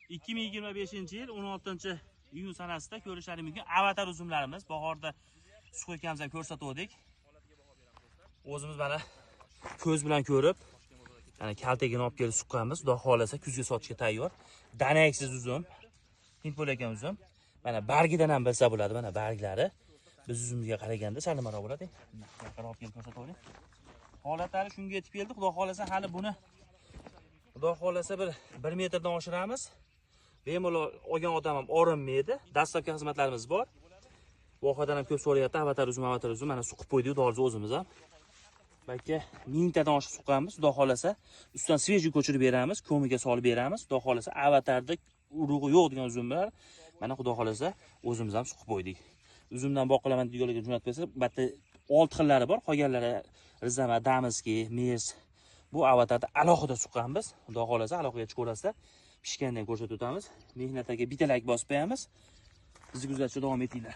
2025-yil 16-iyun sanasida ko'rishlaringiz mumkin. Avatar uzumlarimiz bahorda suv ekanmiz ham ko'rsatdik. O'zimiz mana ko'z bilan ko'rib, yana kaltagini olib kelib suqqanmiz. Xudo xolasa kuzga sotishga tayyor. Danaksiz uzum, hind bo'lakan uzum. Mana bargidan ham bilsa bo'ladi, mana barglari biz uzumga qaraganda sal nimaroq bo'ladi. Yaqinroq olib kelib ko'rsataylik. Holatlari shunga yetib keldi. Xudo xolasa hali buni Xudo xolasa bir 1 metrdan oshiramiz. Bemalol olgan odam ham orinmaydi. Dastlabki xizmatlarimiz bor. Vohadan ham ko'p so'rayapti. Avatar uzum, mana suqib qo'ydik, dorzi o'zimiz ham. Balki 1000 tadan oshiq suqqanmiz. Xudo xolasa ustidan svejiy ko'chirib beramiz, ko'miga solib beramiz. Xudo xolasa avatarda urug'i yo'q degan uzumlar mana xudo xolasa o'zimiz ham suqib qo'ydik. Uzumdan boqilaman deganlarga jo'natib bersa, batta 6 xillari bor. Qolganlari Rizama, Damiski, Mers. Bu avatarda alohida suqqanmiz. Xudo xolasa aloqaga chiqib ko'rasizlar. Pishgandan ko'rsatib o'tamiz. Mehnataga bitta like bosib qo'yamiz. Bizni kuzatishda davom etinglar.